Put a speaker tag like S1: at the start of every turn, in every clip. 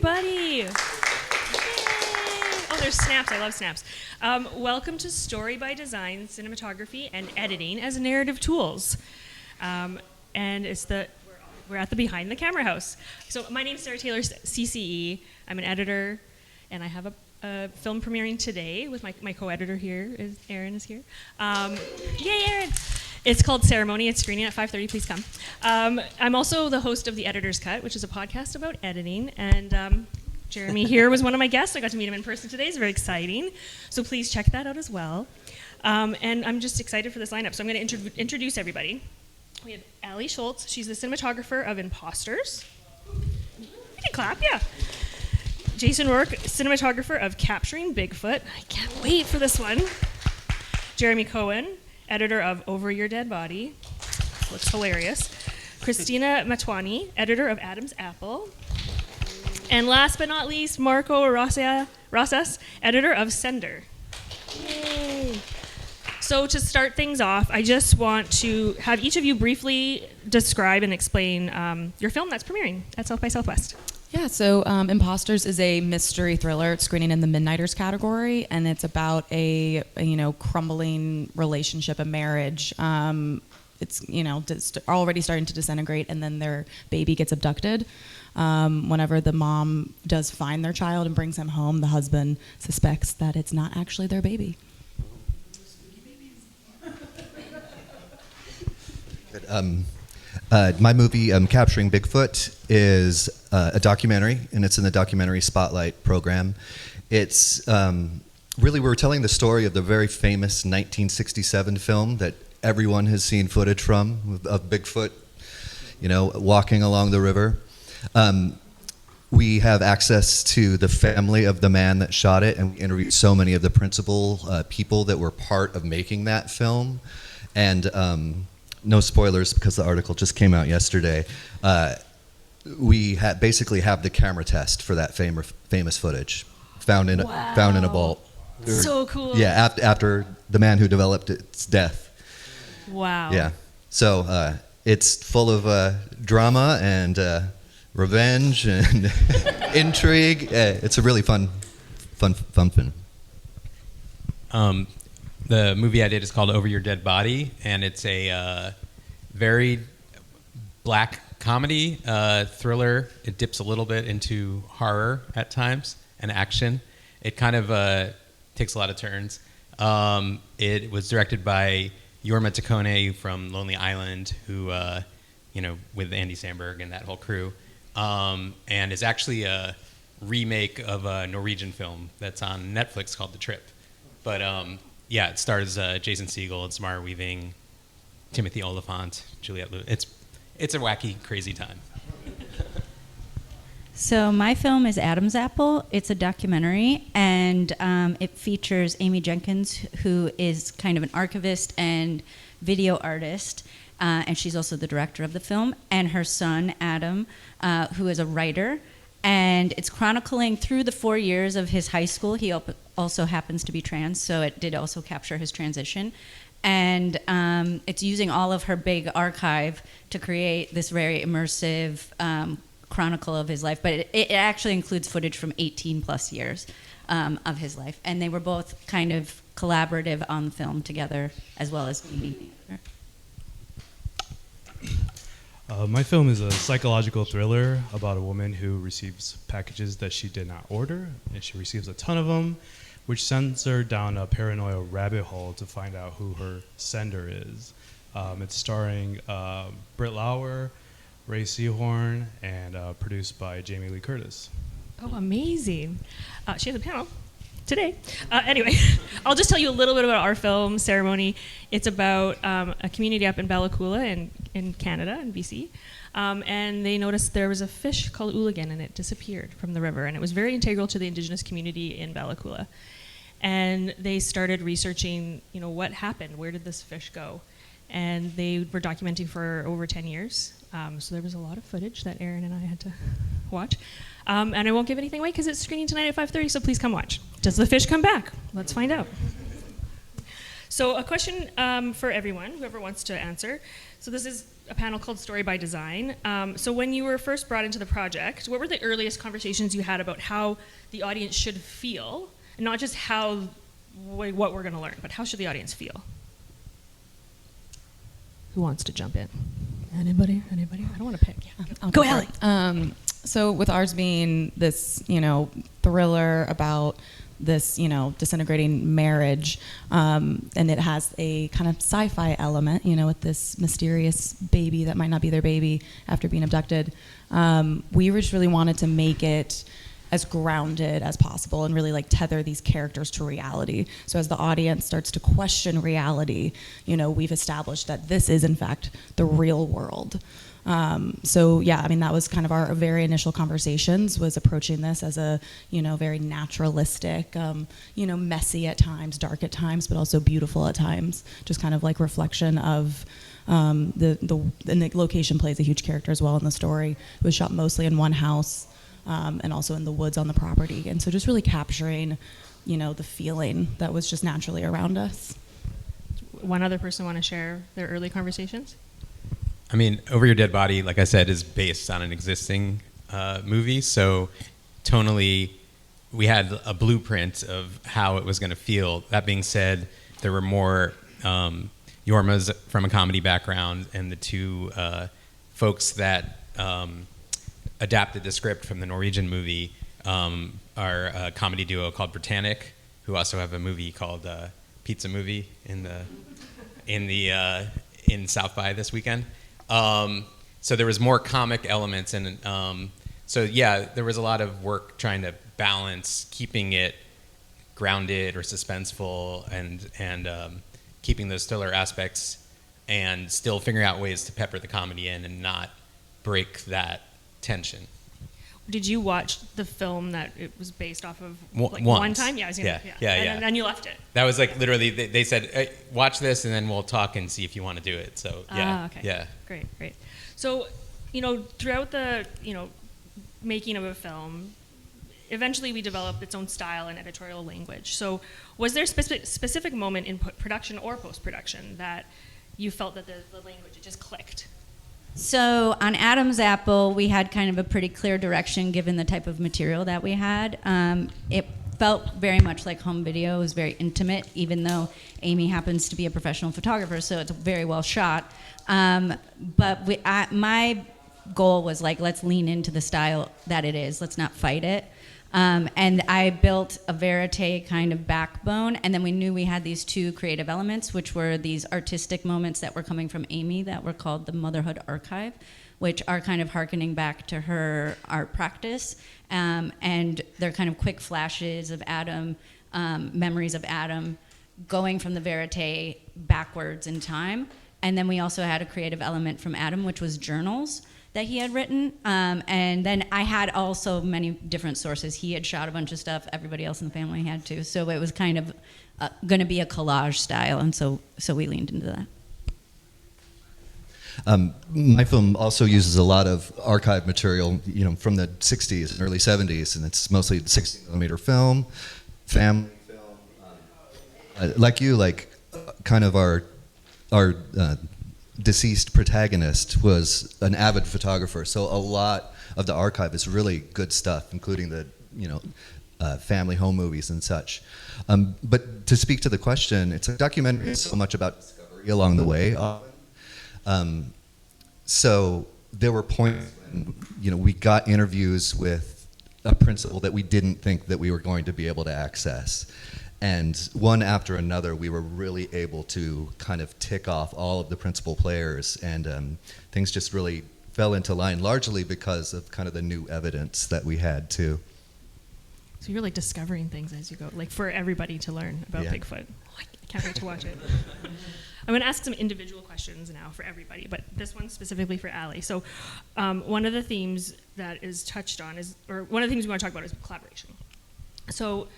S1: everybody. Yay. Oh, there's snaps. I love snaps. Welcome to Story by Design, Cinematography, and Editing as Narrative Tools. And we're at the Behind the Camera House. So my name's Sarah Taylor, CCE. I'm an editor, and I have a film premiering today with my co-editor here. Erin is here. Yay, Erin! It's called Ceremony. It's screening at 5:30. Please come. I'm also the host of The Editor's Cut, which is a podcast about editing. And Jeremy here was one of my guests. I got to meet him in person today. It's very exciting. So please check that out as well. And I'm just excited for this lineup. So I'm going to introduce everybody. We have Allie Schultz. She's the cinematographer of Imposters. You can clap, yeah. Jason Roark, cinematographer of Capturing Bigfoot. I can't wait for this one. Jeremy Cohen, editor of Over Your Dead Body. Looks hilarious. Kristina Motwani, editor of Adam's Apple. And last but not least, Marco Rosas, editor of Sender. Yay! So to start things off, I just want to have each of you briefly describe and explain your film that's premiering at South by Southwest.
S2: Yeah, so Imposters is a mystery thriller. It's screening in the Midnighters category, and it's about a crumbling relationship, a marriage. It's already starting to disintegrate, and then their baby gets abducted. Whenever the mom does find their child and brings him home, the husband suspects that it's not actually their baby.
S3: My movie, Capturing Bigfoot, is a documentary, and it's in the Documentary Spotlight program. It's really, we're telling the story of the very famous 1967 film that everyone has seen footage from, of Bigfoot, walking along the river. We have access to the family of the man that shot it, and we interviewed so many of the principal people that were part of making that film. And no spoilers because the article just came out yesterday. We basically have the camera test for that famous footage found in a vault.
S1: So cool.
S3: Yeah, after the man who developed its death.
S1: Wow.
S3: Yeah. So it's full of drama and revenge and intrigue. It's a really fun film.
S4: The movie I did is called Over Your Dead Body, and it's a very black comedy thriller. It dips a little bit into horror at times and action. It kind of takes a lot of turns. It was directed by Jorma Taccone from Lonely Island, who, with Andy Samberg and that whole crew, and is actually a remake of a Norwegian film that's on Netflix called The Trip. But yeah, it stars Jason Segel and Samara Weaving, Timothy Olyphant, Juliette Lewis. It's a wacky, crazy time.
S5: So my film is Adam's Apple. It's a documentary, and it features Amy Jenkins, who is kind of an archivist and video artist, and she's also the director of the film, and her son, Adam, who is a writer. And it's chronicling through the 4 years of his high school. He also happens to be trans, so it did also capture his transition. And it's using all of her big archive to create this very immersive chronicle of his life. But it actually includes footage from 18 plus years of his life. And they were both kind of collaborative on the film together, as well as me.
S6: My film is a psychological thriller about a woman who receives packages that she did not order, and she receives a ton of them, which sends her down a paranoia rabbit hole to find out who her sender is. It's starring Britt Lauer, Ray Seahorn, and produced by Jamie Lee Curtis.
S1: Oh, amazing. She has a panel today. Anyway, I'll just tell you a little bit about our film, Ceremony. It's about a community up in Bella Coola in Canada, in BC. And they noticed there was a fish called Ooligan, and it disappeared from the river. And it was very integral to the Indigenous community in Bella Coola. And they started researching, what happened? Where did this fish go? And they were documenting for over 10 years. So there was a lot of footage that Erin and I had to watch. And I won't give anything away because it's screening tonight at 5:30, so please come watch. Does the fish come back? Let's find out. So a question for everyone, whoever wants to answer. So this is a panel called Story by Design. So when you were first brought into the project, what were the earliest conversations you had about how the audience should feel, and not just what we're going to learn, but how should the audience feel? Who wants to jump in? Anybody? I don't want to pick.
S2: I'll
S1: Go,
S2: for
S1: Allie.
S2: it. So with ours being this, thriller about this, disintegrating marriage, and it has a kind of sci-fi element, with this mysterious baby that might not be their baby after being abducted. We just really wanted to make it as grounded as possible and really tether these characters to reality. So as the audience starts to question reality, we've established that this is in fact the real world. That was kind of our very initial conversations, was approaching this as a, very naturalistic, messy at times, dark at times, but also beautiful at times. Just kind of reflection of and the location plays a huge character as well in the story. It was shot mostly in one house, and also in the woods on the property. And so just really capturing, the feeling that was just naturally around us.
S1: One other person want to share their early conversations?
S4: I mean, Over Your Dead Body, like I said, is based on an existing movie. So tonally, we had a blueprint of how it was going to feel. That being said, there were more Yorma's from a comedy background, and the two folks that adapted the script from the Norwegian movie are a comedy duo called Britannic, who also have a movie called Pizza Movie in South by this weekend. So there was more comic elements, and there was a lot of work trying to balance keeping it grounded or suspenseful and keeping those thriller aspects, and still figuring out ways to pepper the comedy in and not break that tension.
S1: Did you watch the film that it was based off of
S4: Once.
S1: one time? Yeah,
S4: Yeah.
S1: And then you left it.
S4: That was literally, they said, hey, watch this and then we'll talk and see if you want to do it. So, yeah.
S1: Okay.
S4: Yeah.
S1: Great. So, throughout the, making of a film, eventually we developed its own style and editorial language. So was there a specific moment in production or post-production that you felt that the language, it just clicked?
S5: So on Adam's Apple, we had kind of a pretty clear direction given the type of material that we had. It felt very much like home video. It was very intimate, even though Amy happens to be a professional photographer, so it's very well shot. But my goal was let's lean into the style that it is. Let's not fight it. And I built a verite kind of backbone, and then we knew we had these two creative elements, which were these artistic moments that were coming from Amy that were called the Motherhood Archive, which are kind of hearkening back to her art practice, and they're kind of quick flashes of Adam, memories of Adam, going from the verite backwards in time. And then we also had a creative element from Adam, which was journals that he had written, and then I had also many different sources. He had shot a bunch of stuff. Everybody else in the family had too. So it was kind of going to be a collage style, and so we leaned into that.
S3: My film also uses a lot of archive material, from the 60s and early 70s, and it's mostly 60mm film, family film. Kind of our deceased protagonist was an avid photographer, so a lot of the archive is really good stuff, including the family home movies and such. But to speak to the question, it's a documentary so much about discovery along the way often. So there were points when we got interviews with a principal that we didn't think that we were going to be able to access. And one after another, we were really able to kind of tick off all of the principal players, and things just really fell into line, largely because of kind of the new evidence that we had too.
S1: So you're discovering things as you go, for everybody to learn about Bigfoot. I can't wait to watch it. I'm going to ask some individual questions now for everybody, but this one's specifically for Allie. So one of the themes that is touched on one of the things we want to talk about is collaboration. So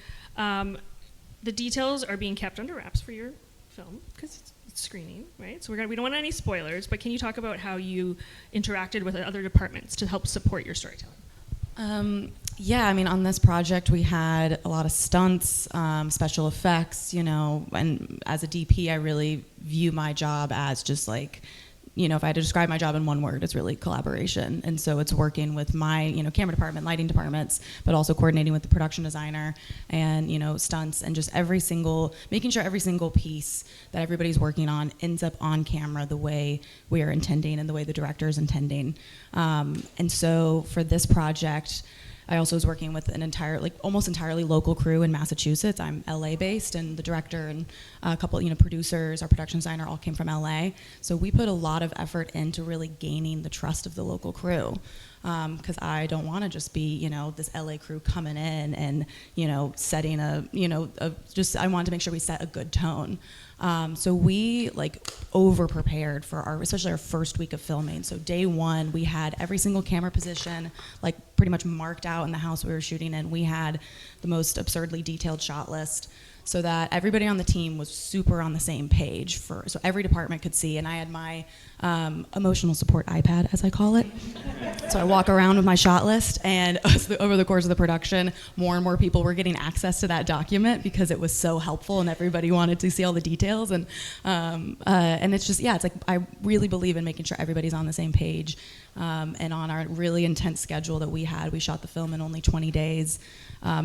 S1: the details are being kept under wraps for your film because it's screening, right? So we don't want any spoilers, but can you talk about how you interacted with other departments to help support your storytelling?
S2: Yeah, I mean, on this project, we had a lot of stunts, special effects, and as a DP, I really view my job as just like, if I had to describe my job in one word, it's really collaboration. And so it's working with my, camera department, lighting departments, but also coordinating with the production designer and, stunts and just making sure every single piece that everybody's working on ends up on camera the way we are intending and the way the director is intending. And so for this project, I also was working with an almost entirely local crew in Massachusetts. I'm LA based, and the director and a couple, producers, our production designer all came from LA. So we put a lot of effort into really gaining the trust of the local crew. Because I don't want to just be, this LA crew coming in and, setting I wanted to make sure we set a good tone. So we over prepared for especially our first week of filming. So day one, we had every single camera position pretty much marked out in the house we were shooting in. We had the most absurdly detailed shot list so that everybody on the team was super on the same page so every department could see. And I had my emotional support iPad, as I call it. So I walk around with my shot list, and over the course of the production, more and more people were getting access to that document because it was so helpful and everybody wanted to see all the details. And it's just, I really believe in making sure everybody's on the same page. And on our really intense schedule that we had, we shot the film in only 20 days.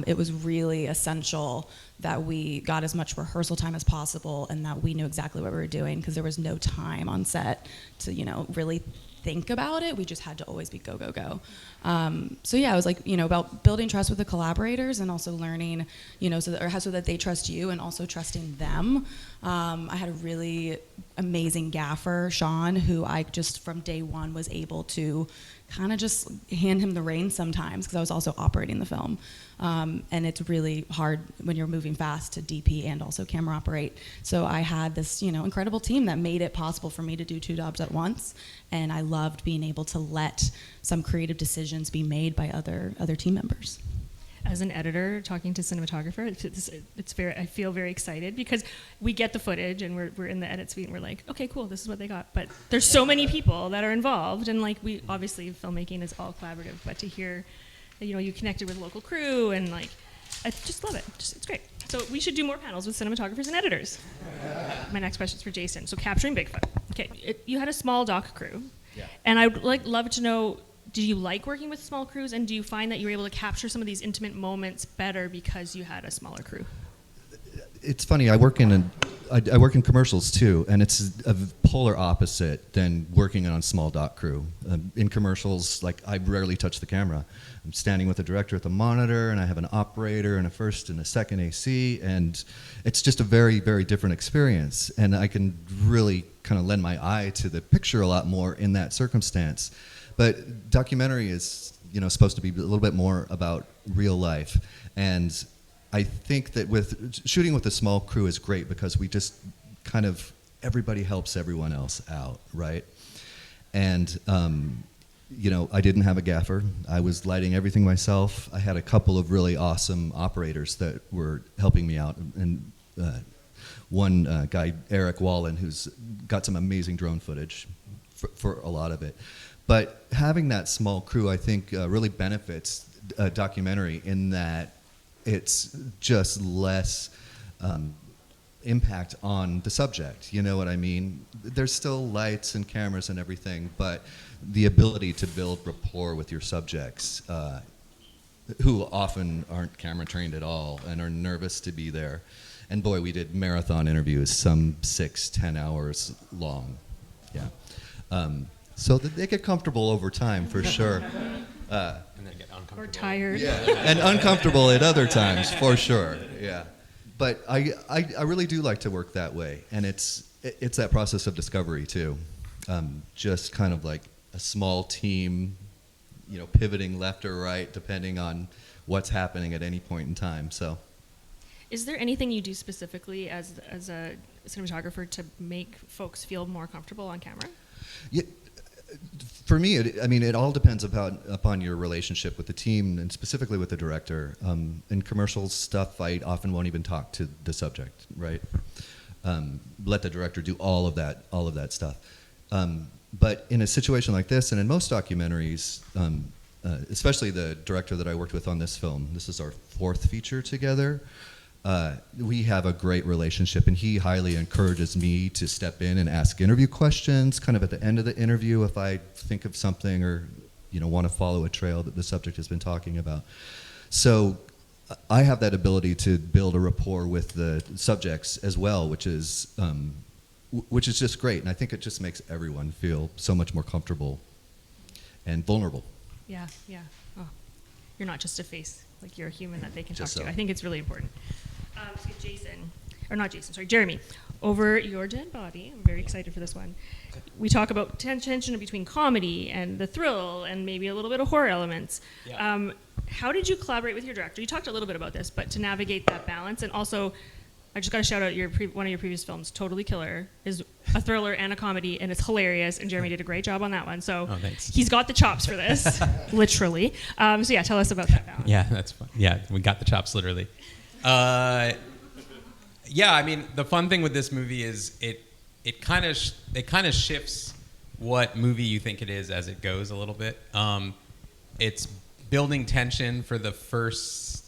S2: It was really essential that we got as much rehearsal time as possible and that we knew exactly what we were doing, because there was no time on set to, really think about it. We just had to always be go, go, go. So yeah, it was about building trust with the collaborators and also learning, so that they trust you and also trusting them. I had a really amazing gaffer, Sean, who I just from day one was able to kind of just hand him the reins sometimes, because I was also operating the film. And it's really hard when you're moving fast to DP and also camera operate. So I had this, incredible team that made it possible for me to do two jobs at once. And I loved being able to let some creative decisions be made by other team members.
S1: As an editor talking to cinematographer, I feel very excited because we get the footage and we're in the edit suite and we're like, okay, cool, this is what they got. But there's so many people that are involved, and we obviously filmmaking is all collaborative. But to hear that you connected with local crew and I just love it. It's great. So we should do more panels with cinematographers and editors. My next question is for Jason. So capturing Bigfoot. Okay, you had a small doc crew, and I'd love to know. Do you like working with small crews, and do you find that you were able to capture some of these intimate moments better because you had a smaller crew?
S3: It's funny. I work in commercials too, and it's a polar opposite than working on a small doc crew. In commercials, I rarely touch the camera. I'm standing with the director at the monitor, and I have an operator and a first and a second AC, and it's just a very, very different experience. And I can really kind of lend my eye to the picture a lot more in that circumstance. But documentary is, supposed to be a little bit more about real life. And I think that with shooting with a small crew is great because we just kind of, everybody helps everyone else out, right? And, I didn't have a gaffer. I was lighting everything myself. I had a couple of really awesome operators that were helping me out. And one guy, Eric Wallen, who's got some amazing drone footage for a lot of it. But having that small crew, I think, really benefits a documentary in that it's just less impact on the subject. You know what I mean? There's still lights and cameras and everything, but the ability to build rapport with your subjects, who often aren't camera trained at all and are nervous to be there. And boy, we did marathon interviews, some 6-10 hours long. Yeah. So that they get comfortable over time, for sure.
S4: And then get uncomfortable.
S1: Or tired.
S3: Yeah, and uncomfortable at other times, for sure. Yeah, but I really do like to work that way, and it's that process of discovery too. Just kind of like a small team, pivoting left or right depending on what's happening at any point in time. So,
S1: is there anything you do specifically as a cinematographer to make folks feel more comfortable on camera?
S3: Yeah. For me, it all depends upon your relationship with the team and specifically with the director. In commercial stuff, I often won't even talk to the subject, right? Let the director do all of that stuff. But in a situation like this, and in most documentaries, especially the director that I worked with on this film. This is our 4th feature together. We have a great relationship, and he highly encourages me to step in and ask interview questions kind of at the end of the interview if I think of something or want to follow a trail that the subject has been talking about. So I have that ability to build a rapport with the subjects as well, which is just great, and I think it just makes everyone feel so much more comfortable and vulnerable.
S1: Yeah. Oh, you're not just a face; like you're a human that they can
S3: Just
S1: talk
S3: so.
S1: to. I think it's really important. Jeremy, over your dead body. I'm very excited for this one. We talk about tension between comedy and the thrill, and maybe a little bit of horror elements.
S4: Yeah.
S1: How did you collaborate with your director? You talked a little bit about this, but to navigate that balance, and also, I just got to shout out one of your previous films, Totally Killer, is a thriller and a comedy, and it's hilarious, and Jeremy did a great job on that one. So
S4: thanks.
S1: he's got the chops for this, literally. So yeah, tell us about that balance.
S4: Yeah, that's fun. Yeah, we got the chops literally. Yeah, I mean, the fun thing with this movie is it kind of shifts what movie you think it is as it goes a little bit. It's building tension for the first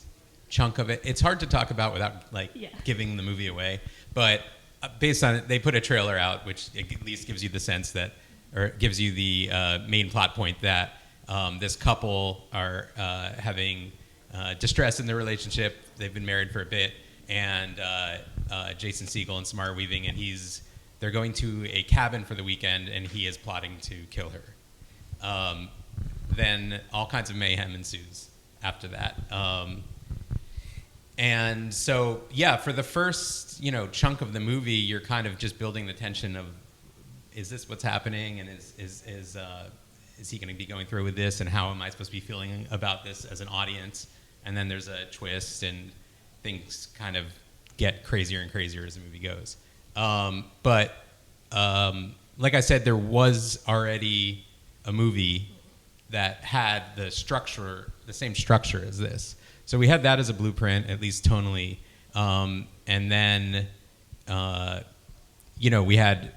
S4: chunk of it. It's hard to talk about without giving the movie away, but based on it, they put a trailer out, which at least gives you the sense that, or gives you the main plot point that this couple are having distress in their relationship. They've been married for a bit, and Jason Segel and Samara Weaving, and they're going to a cabin for the weekend, and he is plotting to kill her. Then all kinds of mayhem ensues after that. And so, yeah, for the first, chunk of the movie, you're kind of just building the tension of, is this what's happening, and is he going to be going through with this, and how am I supposed to be feeling about this as an audience? And then there's a twist, and things kind of get crazier and crazier as the movie goes. But like I said, there was already a movie that had the same structure as this. So we had that as a blueprint, at least tonally. And then, we had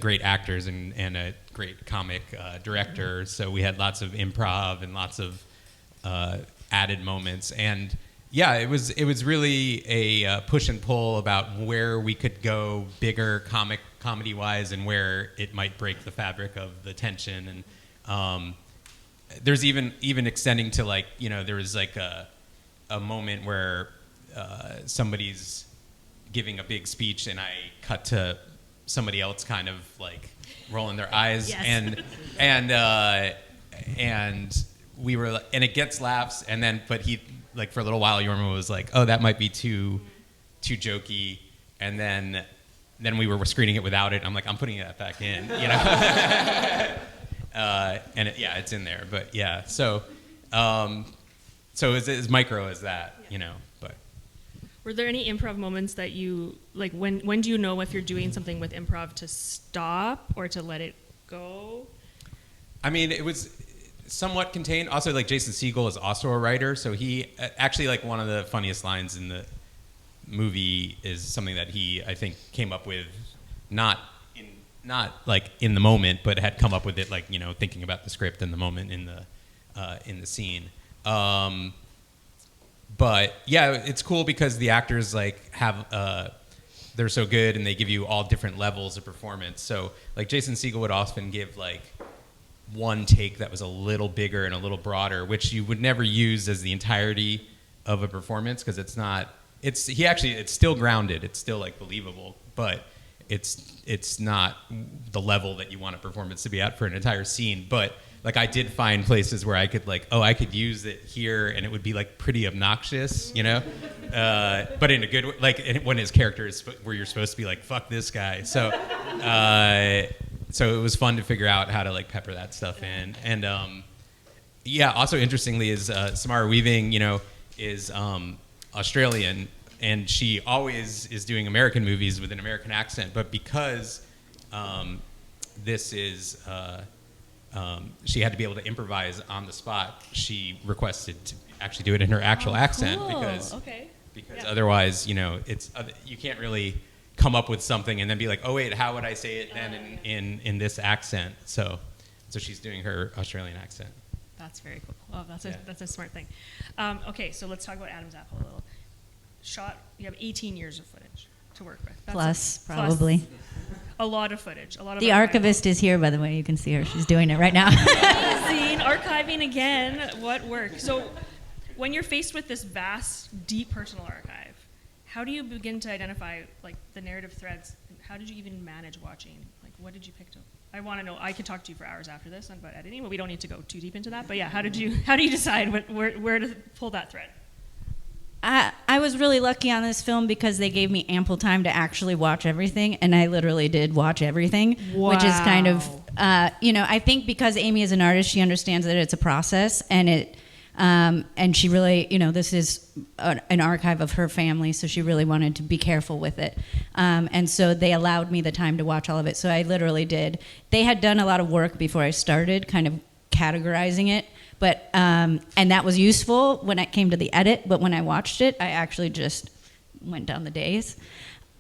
S4: great actors and a great comic director. So we had lots of improv and lots of added moments. And yeah, it was really a push and pull about where we could go bigger comedy-wise and where it might break the fabric of the tension. And there's even extending to there was a moment where somebody's giving a big speech, and I cut to somebody else kind of rolling their eyes.
S1: Yes.
S4: and we were, and it gets laughs, and then but he for a little while Jorma was like, oh, that might be too jokey, and then we were screening it without it. I'm like, I'm putting that back in, and it's in there, but yeah, so it's as micro as that, but.
S1: Were there any improv moments that you, when do you know if you're doing something with improv to stop or to let it go?
S4: I mean, it was somewhat contained. Also, Jason Segel is also a writer, so he actually, one of the funniest lines in the movie is something that he, I think, came up with, not in the moment, but had come up with it, thinking about the script in the moment in the scene. But yeah, it's cool because the actors have they're so good, and they give you all different levels of performance. So Jason Segel would often give one take that was a little bigger and a little broader, which you would never use as the entirety of a performance, because it's still grounded, it's still believable, but it's not the level that you want a performance to be at for an entire scene. But I did find places where I could I could use it here, and it would be pretty obnoxious, but in a good way, when his character is where you're supposed to be fuck this guy. So so it was fun to figure out how to pepper that stuff in. And also interestingly is Samara Weaving, is Australian, and she always is doing American movies with an American accent, but because this is she had to be able to improvise on the spot, she requested to actually do it in her actual accent,
S1: cool.
S4: because
S1: Yeah.
S4: otherwise, it's you can't really come up with something and then be oh wait, how would I say it then in this accent? So she's doing her Australian accent.
S1: That's very cool. Oh, that's a smart thing. Okay, so let's talk about Adam's Apple a little. You have 18 years of footage to work with.
S5: Plus, probably.
S1: A lot of footage. A lot of
S5: The archivist is here, by the way. You can see her. She's doing it right now.
S1: Amazing. Archiving again. What work? So when you're faced with this vast, deep personal archive, how do you begin to identify like the narrative threads? How did you even manage watching? Like, what did you pick up? I want to know. I could talk to you for hours after this about editing, but we don't need to go too deep into that. But yeah, how do you decide where to pull that thread?
S5: I was really lucky on this film because they gave me ample time to actually watch everything, and I literally did watch everything, which is kind of, I think because Amy is an artist, she understands that it's a process, and she really, this is an archive of her family, so she really wanted to be careful with it. And so they allowed me the time to watch all of it, so I literally did. They had done a lot of work before I started, kind of categorizing it, but and that was useful when it came to the edit, but when I watched it, I actually just went down the days.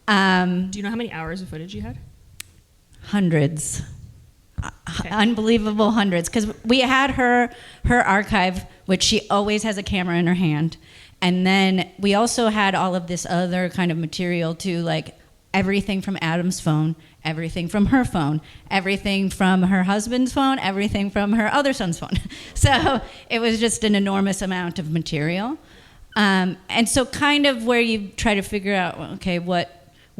S1: Do you know how many hours of footage you had?
S5: Hundreds.
S1: Okay.
S5: Unbelievable hundreds, because we had her archive, which she always has a camera in her hand, and then we also had all of this other kind of material too, like everything from Adam's phone, everything from her phone, everything from her husband's phone, everything from her other son's phone. So it was just an enormous amount of material, and so kind of where you try to figure out, okay, where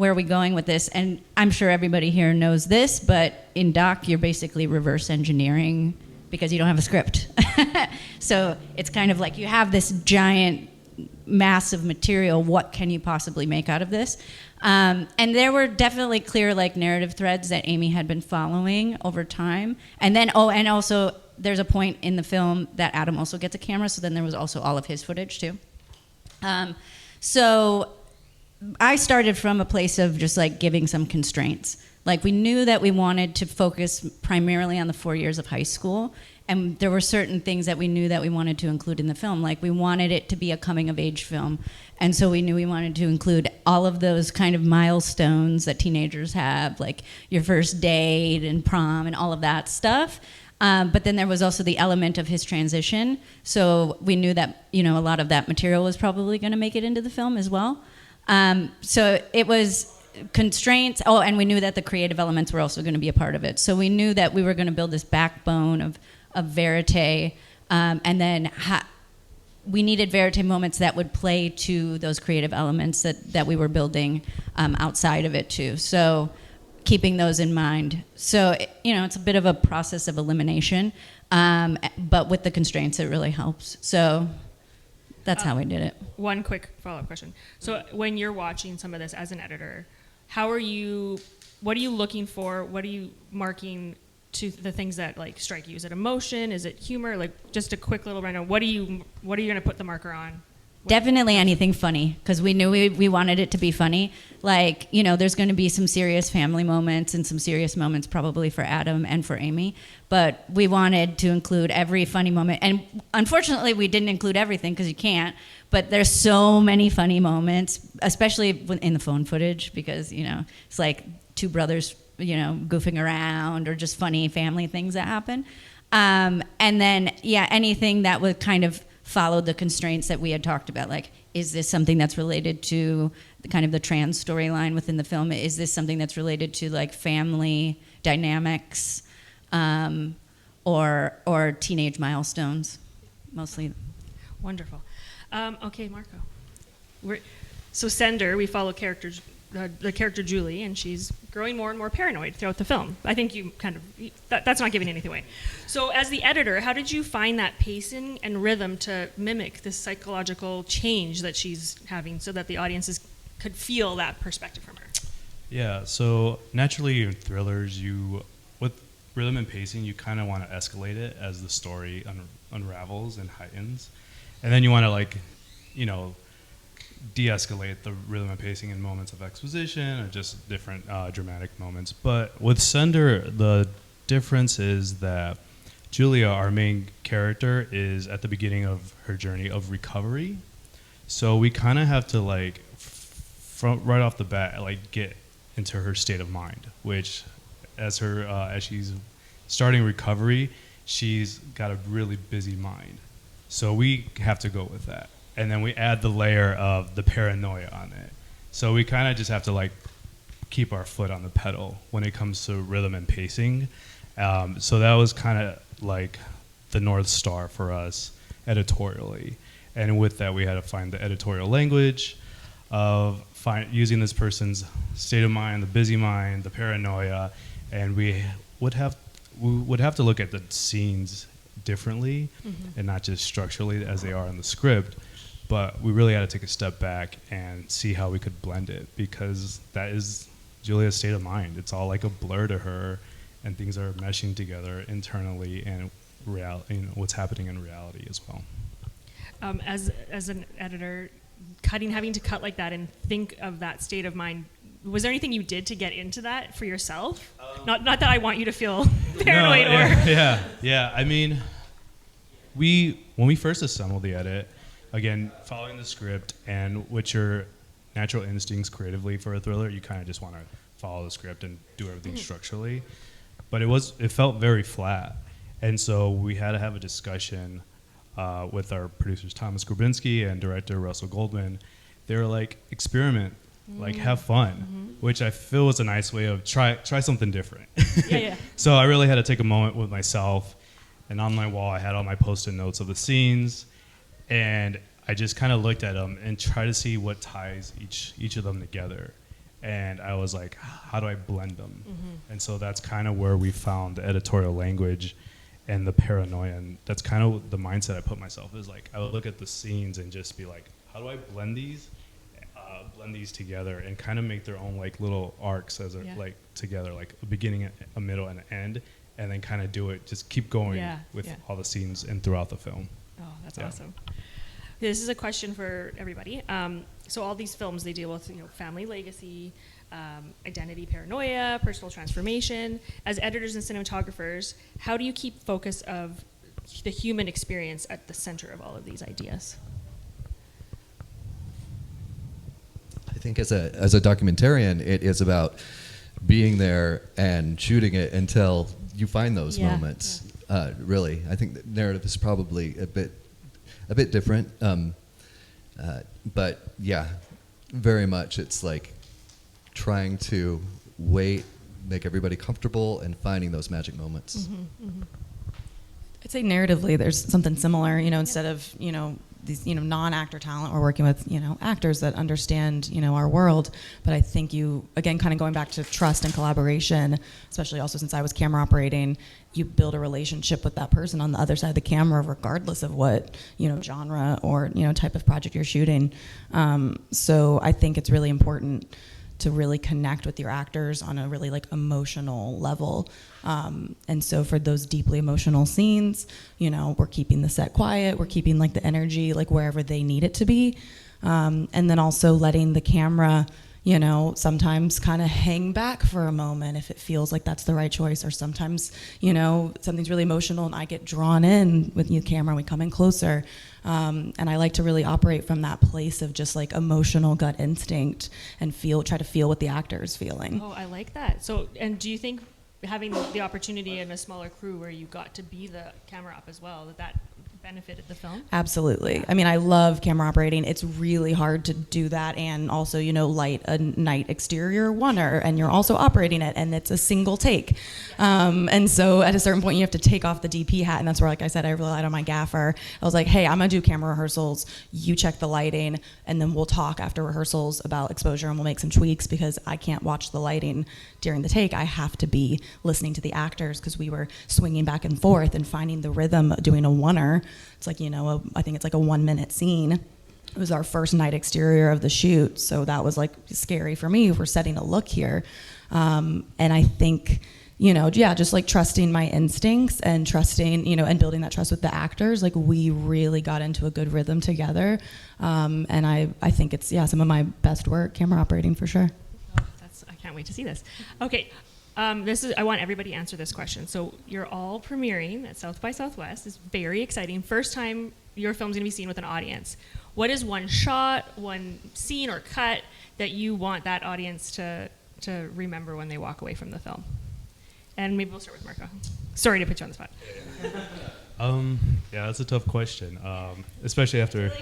S5: are we going with this? And I'm sure everybody here knows this, but in doc, you're basically reverse engineering because you don't have a script. So it's kind of like you have this giant mass of material. What can you possibly make out of this? And there were definitely clear like narrative threads that Amy had been following over time. And then, and also there's a point in the film that Adam also gets a camera, so then there was also all of his footage too. So I started from a place of just like giving some constraints. Like we knew that we wanted to focus primarily on the 4 years of high school, and there were certain things that we knew that we wanted to include in the film. Like we wanted it to be a coming of age film, and so we knew we wanted to include all of those kind of milestones that teenagers have, like your first date and prom and all of that stuff. But then there was also the element of his transition, so we knew that a lot of that material was probably going to make it into the film as well. So it was constraints. Oh, and we knew that the creative elements were also going to be a part of it. So we knew that we were going to build this backbone of verite, and then we needed verite moments that would play to those creative elements that we were building outside of it too. So keeping those in mind. So it's a bit of a process of elimination, but with the constraints, it really helps. So that's how we did it.
S1: One quick follow-up question. So when you're watching some of this as an editor, what are you looking for? What are you marking to the things that like strike you? Is it emotion? Is it humor? Like just a quick little rundown. What are you going to put the marker on?
S5: Definitely anything funny, because we knew we wanted it to be funny. Like, there's going to be some serious family moments and some serious moments probably for Adam and for Amy, but we wanted to include every funny moment. And unfortunately, we didn't include everything because you can't, but there's so many funny moments, especially in the phone footage, because, it's like two brothers, goofing around or just funny family things that happen. And then, anything that would kind of followed the constraints that we had talked about. Like, is this something that's related to the trans storyline within the film? Is this something that's related to like family dynamics, or teenage milestones, mostly?
S1: Wonderful. Okay, Marco. So Sender, we follow the character Julie, and she's growing more and more paranoid throughout the film. I think you that's not giving anything away. So as the editor, how did you find that pacing and rhythm to mimic this psychological change that she's having so that the audiences could feel that perspective from her?
S6: Yeah, so naturally in thrillers, with rhythm and pacing, you kind of want to escalate it as the story unravels and heightens. And then you want to de-escalate the rhythm and pacing in moments of exposition or just different dramatic moments. But with Sender, the difference is that Julia, our main character, is at the beginning of her journey of recovery. So we kind of have to right off the bat, get into her state of mind, which as she's starting recovery, she's got a really busy mind. So we have to go with that. And then we add the layer of the paranoia on it. So we kind of just have to like keep our foot on the pedal when it comes to rhythm and pacing. So that was kind of like the North Star for us editorially. And with that, we had to find the editorial language of using this person's state of mind, the busy mind, the paranoia, and we would have to look at the scenes differently and not just structurally as they are in the script. But we really had to take a step back and see how we could blend it, because that is Julia's state of mind. It's all like a blur to her, and things are meshing together internally and what's happening in reality as well.
S1: As an editor, having to cut like that and think of that state of mind, was there anything you did to get into that for yourself? Not that I want you to feel paranoid
S6: Yeah. I mean, when we first assembled the edit, again, following the script and with your natural instincts creatively for a thriller, you kind of just want to follow the script and do everything structurally. But it felt very flat. And so we had to have a discussion with our producers, Thomas Grabinski and director Russell Goldman. They were like, experiment, like have fun, which I feel was a nice way of try something different.
S1: Yeah.
S6: So I really had to take a moment with myself, and on my wall I had all my post-it notes of the scenes, and I just kind of looked at them and tried to see what ties each of them together. And I was like, how do I blend them? And so that's kind of where we found the editorial language and the paranoia. And that's kind of the mindset I put myself, is like, I would look at the scenes and just be like, how do I blend these together and kind of make their own like little arcs as like together, like a beginning, a middle, and an end, and then kind of just keep going with all the scenes and throughout the film.
S1: Oh, that's awesome. This is a question for everybody. So all these films, they deal with family legacy, identity paranoia, personal transformation. As editors and cinematographers, how do you keep focus of the human experience at the center of all of these ideas?
S3: I think as a documentarian, it is about being there and shooting it until you find those moments. Really, I think the narrative is probably a bit different, but yeah, very much it's like trying to wait, make everybody comfortable, and finding those magic moments.
S2: I'd say narratively there's something similar, instead of, these, non-actor talent, we're working with, actors that understand, our world. But I think again, kind of going back to trust and collaboration, especially also since I was camera operating, you build a relationship with that person on the other side of the camera, regardless of what, genre or, type of project you're shooting. So I think it's really important to really connect with your actors on a really like emotional level. And so for those deeply emotional scenes, we're keeping the set quiet, we're keeping like the energy like wherever they need it to be. And then also letting the camera, sometimes kind of hang back for a moment if it feels like that's the right choice, or sometimes, something's really emotional and I get drawn in with the camera and we come in closer. And I like to really operate from that place of just like emotional gut instinct and try to feel what the actor is feeling.
S1: Oh, I like that. So, and do you think having the opportunity in a smaller crew where you got to be the camera op as well, that benefited the film?
S2: Absolutely. I mean, I love camera operating. It's really hard to do that and also, light a night exterior oneer, and you're also operating it, and it's a single take. And so at a certain point you have to take off the DP hat, and that's where, like I said, I relied on my gaffer. I was like, hey, I'm gonna do camera rehearsals, you check the lighting, and then we'll talk after rehearsals about exposure, and we'll make some tweaks, because I can't watch the lighting during the take. I have to be listening to the actors, because we were swinging back and forth and finding the rhythm doing a oneer. It's like, I think it's like a 1 minute scene. It was our first night exterior of the shoot, so that was like scary for me. We're setting a look here. And I think, just like trusting my instincts and trusting, and building that trust with the actors, like we really got into a good rhythm together. And I think it's, some of my best work, camera operating for sure.
S1: Oh, I can't wait to see this. Okay. I want everybody to answer this question. So you're all premiering at South by Southwest. It's very exciting. First time your film's going to be seen with an audience. What is one shot, one scene or cut that you want that audience to remember when they walk away from the film? And maybe we'll start with Marco. Sorry to put you on the spot.
S6: Yeah, that's a tough question, especially after.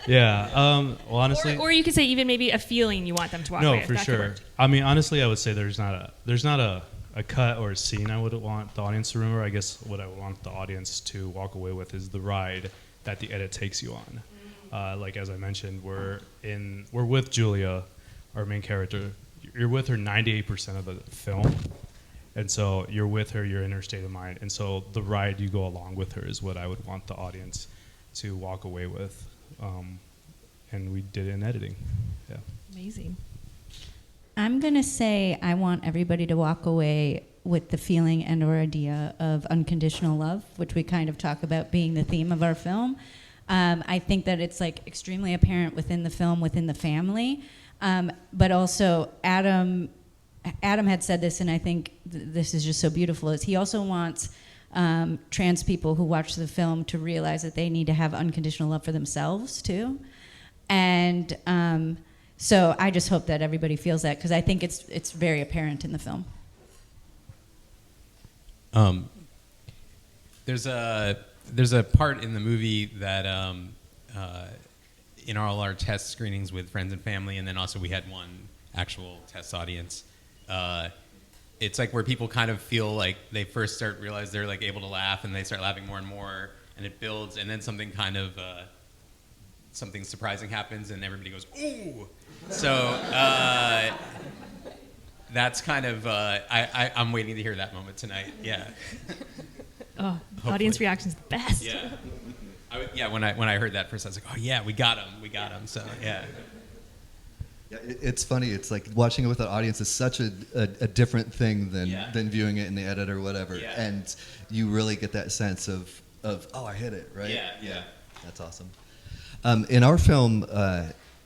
S6: Yeah. Well, honestly.
S1: Or you could say even maybe a feeling you want them to walk
S6: No,
S1: away with.
S6: for
S1: That could
S6: sure.
S1: work.
S6: I mean, honestly, I would say there's not a cut or a scene I would want the audience to remember. I guess what I would want the audience to walk away with is the ride that the edit takes you on. Like as I mentioned, we're with Julia, our main character. You're with her 98% of the film, and so you're with her. You're in her state of mind, and so the ride you go along with her is what I would want the audience to walk away with. And we did it in editing. Yeah.
S1: Amazing.
S5: I'm going to say I want everybody to walk away with the feeling and or idea of unconditional love, which we kind of talk about being the theme of our film. I think that it's like extremely apparent within the film, within the family. But also Adam had said this, and I think this is just so beautiful, is he also wants trans people who watch the film to realize that they need to have unconditional love for themselves too. And so I just hope that everybody feels that, because I think it's very apparent in the film.
S4: There's a part in the movie that in all our test screenings with friends and family, and then also we had one actual test audience. It's like where people kind of feel like they first start realize they're like able to laugh, and they start laughing more and more, and it builds, and then something kind of something surprising happens, and everybody goes ooh. So that's kind of I'm waiting to hear that moment tonight. Yeah.
S1: Oh, audience reaction's the best.
S4: Yeah. When I heard that first, I was like, oh yeah, we got him. So yeah.
S3: Yeah, it's funny. It's like watching it with an audience is such a different thing than viewing it in the edit or whatever.
S4: Yeah.
S3: And you really get that sense of oh, I hit it, right?
S4: Yeah.
S3: That's awesome. In our film,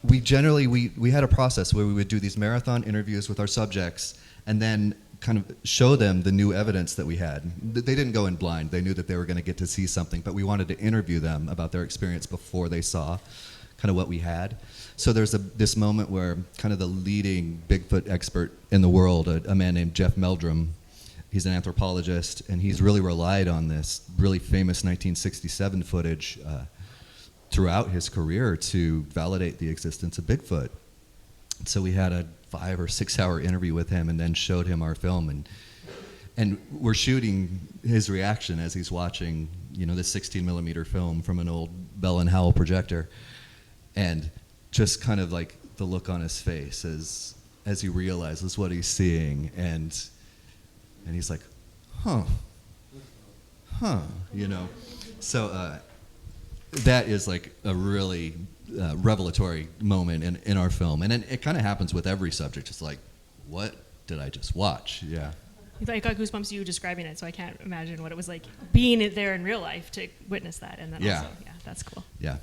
S3: we had a process where we would do these marathon interviews with our subjects and then kind of show them the new evidence that we had. They didn't go in blind. They knew that they were going to get to see something, but we wanted to interview them about their experience before they saw kind of what we had. So there's this moment where kind of the leading Bigfoot expert in the world, a man named Jeff Meldrum, he's an anthropologist, and he's really relied on this really famous 1967 footage throughout his career to validate the existence of Bigfoot. So we had a 5 or 6 hour interview with him and then showed him our film, and we're shooting his reaction as he's watching, this 16 millimeter film from an old Bell and Howell projector, and just kind of like the look on his face as he realizes what he's seeing, and he's like, huh, So that is like a really revelatory moment in our film, and it kind of happens with every subject. It's like, what did I just watch? Yeah.
S1: I got goosebumps you describing it, so I can't imagine what it was like being there in real life to witness that, and then also, that's cool.
S3: Yeah.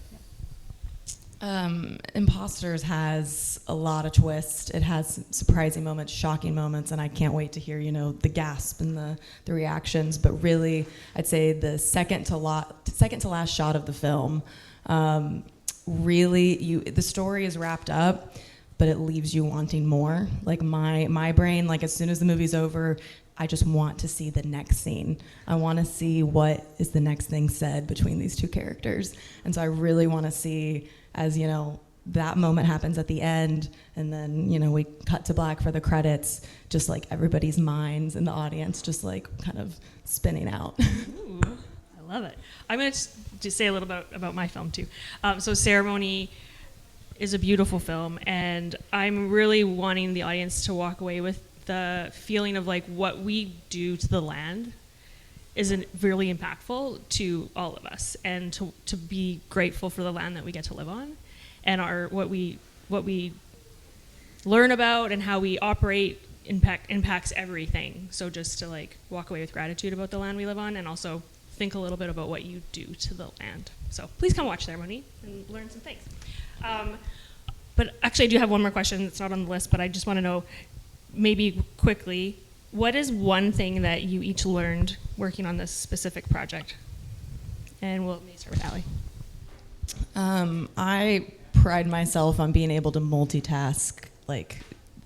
S2: Imposters has a lot of twists. It has surprising moments, shocking moments, and I can't wait to hear, the gasp and the reactions. But really, I'd say the second to last shot of the film, really, the story is wrapped up, but it leaves you wanting more. Like my brain, like as soon as the movie's over, I just want to see the next scene. I want to see what is the next thing said between these two characters. And so I really want to see, as that moment happens at the end, and then we cut to black for the credits, just like everybody's minds in the audience just like kind of spinning out.
S1: Ooh, I love it. I'm going to just say a little bit about my film too. So Ceremony is a beautiful film, and I'm really wanting the audience to walk away with the feeling of like what we do to the land is really impactful to all of us, and to be grateful for the land that we get to live on, and what we learn about and how we operate impacts everything. So just to like walk away with gratitude about the land we live on, and also think a little bit about what you do to the land. So please come watch Ceremony and learn some things. But actually I do have one more question that's not on the list, but I just want to know, maybe quickly, what is one thing that you each learned working on this specific project? And we'll start with Allie.
S2: I pride myself on being able to multitask like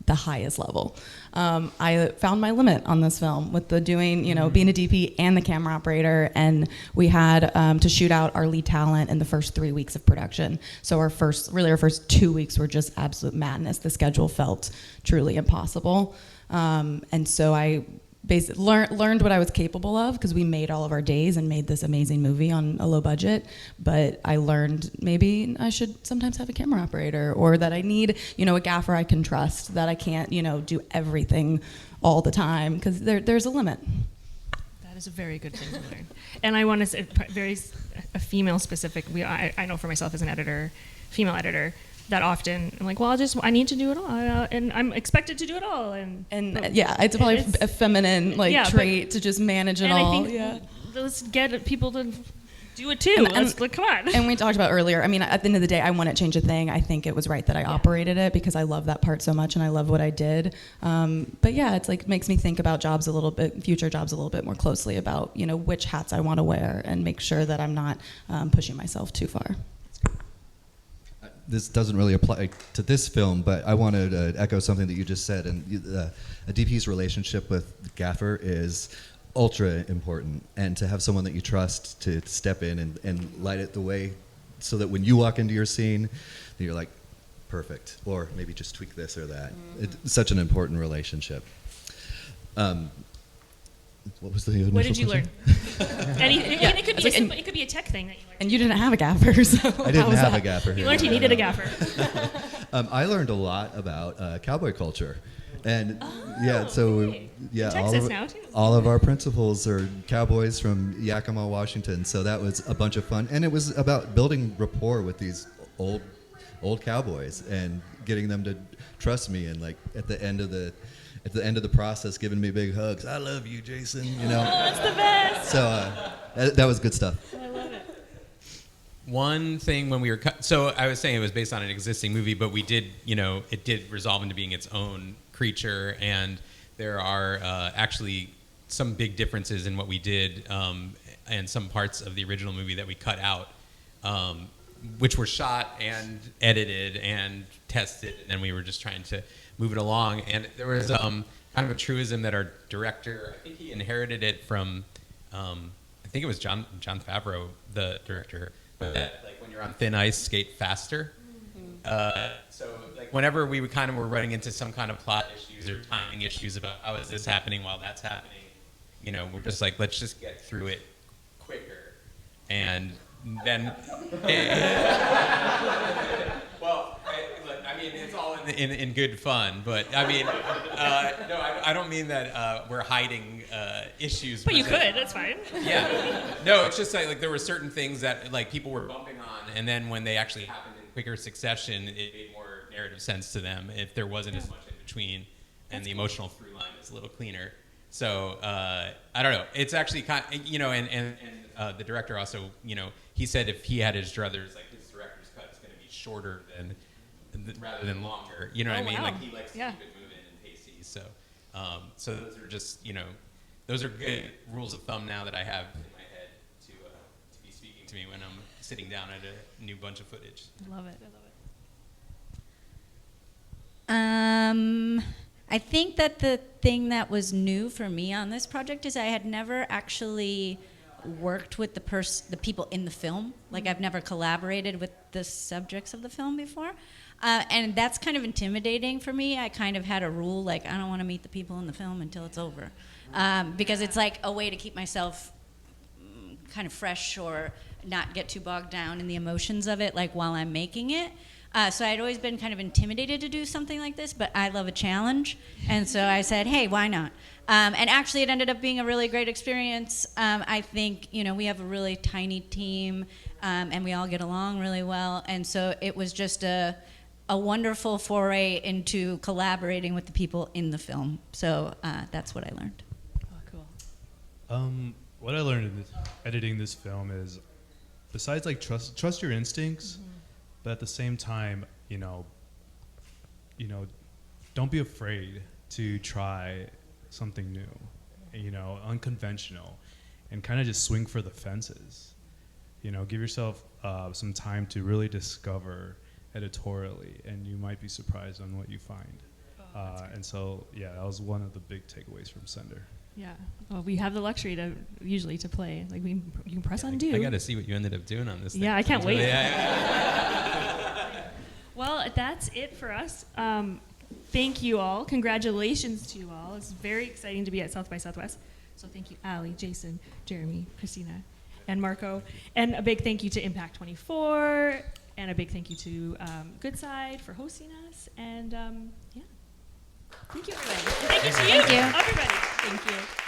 S2: the highest level. I found my limit on this film with the doing, being a DP and the camera operator, and we had to shoot out our lead talent in the first 3 weeks of production. So our first 2 weeks were just absolute madness. The schedule felt truly impossible. And so I basically learned what I was capable of, because we made all of our days and made this amazing movie on a low budget. But I learned maybe I should sometimes have a camera operator, or that I need, a gaffer I can trust, that I can't, do everything all the time, because there's a limit.
S1: That is a very good thing to learn. And I want to say, a female specific, I know for myself as an editor, female editor, that often I'm like, well, I need to do it all, and I'm expected to do it all, and
S2: yeah, it's probably a feminine trait to just manage it all.
S1: I think let's get people to do it too. Come on.
S2: And we talked about earlier. I mean, at the end of the day, I wouldn't change a thing. I think it was right that I operated it, because I love that part so much and I love what I did. But yeah, it's like makes me think about future jobs a little bit more closely about which hats I want to wear, and make sure that I'm not pushing myself too far.
S3: This doesn't really apply to this film, but I wanted to echo something that you just said. And a DP's relationship with the gaffer is ultra important, and to have someone that you trust to step in and light it the way, so that when you walk into your scene, you're like, perfect, or maybe just tweak this or that. It's such an important relationship. What was the initial
S1: What did you
S3: question?
S1: learn? It could be a tech thing that you learned.
S2: And you didn't have a gaffer, so
S3: I didn't have a gaffer.
S1: You learned you needed a gaffer.
S3: I learned a lot about cowboy culture, and
S1: in Texas now too.
S3: all of our principals are cowboys from Yakima, Washington. So that was a bunch of fun, and it was about building rapport with these old cowboys and getting them to trust me. And like at the end of the process, giving me big hugs. I love you, Jason.
S1: Oh, that's the best.
S3: So that was good stuff.
S1: I love it.
S4: One thing when we were so I was saying it was based on an existing movie, but we did, it did resolve into being its own creature, and there are actually some big differences in what we did, and some parts of the original movie that we cut out, which were shot and edited and tested, and then we were just trying to move it along. And there was kind of a truism that our director, I think he inherited it from, I think it was John Favreau, the director, but that, like, when you're on thin ice, skate faster. So like whenever we were running into some kind of plot issues or timing issues about how is this happening while that's happening, we're just like, let's just get through it quicker. And then, well, I mean, it's all in good fun, but I mean, no, I don't mean that we're hiding issues.
S1: But you could, that's fine.
S4: Yeah. No, it's just like there were certain things that like people were bumping on, and then when they actually happened in quicker succession, it made more narrative sense to them if there wasn't as much in between, and the emotional through line is a little cleaner. So I don't know. It's actually kind of, and the director also, he said if he had his druthers, like his director's cut is going to be shorter rather than longer. You know what I mean?
S1: Wow.
S4: Like he likes to keep it moving and pacey. So, so those are just, those are good rules of thumb now that I have in my head to be speaking to me when I'm sitting down at a new bunch of footage.
S1: I love it.
S5: I think that the thing that was new for me on this project is I had never actually worked with the people in the film. Like, I've never collaborated with the subjects of the film before. And that's kind of intimidating for me. I kind of had a rule, like, I don't want to meet the people in the film until it's over. Because it's like a way to keep myself kind of fresh or not get too bogged down in the emotions of it, like, while I'm making it. So I'd always been kind of intimidated to do something like this, but I love a challenge. And so I said, hey, why not? And actually, it ended up being a really great experience. I think, we have a really tiny team, and we all get along really well. And so it was just a wonderful foray into collaborating with the people in the film. So that's what I learned.
S1: Oh, cool.
S6: What I learned in editing this film is, besides like trust your instincts, but at the same time, don't be afraid to try something new, unconventional, and kind of just swing for the fences. Give yourself some time to really discover editorially, and you might be surprised on what you find.
S1: Oh,
S6: And so, yeah, that was one of the big takeaways from Sender.
S1: Yeah. Well, we have the luxury to usually to play. Like you can press undo.
S4: I got to see what you ended up doing on this thing.
S1: Yeah, I can't
S4: It's
S1: wait.
S4: really-
S1: Well, that's it for us. Thank you all. Congratulations to you all. It's very exciting to be at South by Southwest. So thank you, Allie, Jason, Jeremy, Kristina, and Marco. And a big thank you to Impact 24. And a big thank you to Goodside for hosting us. And yeah. Thank you, everybody. And thank you to you, everybody. Thank you.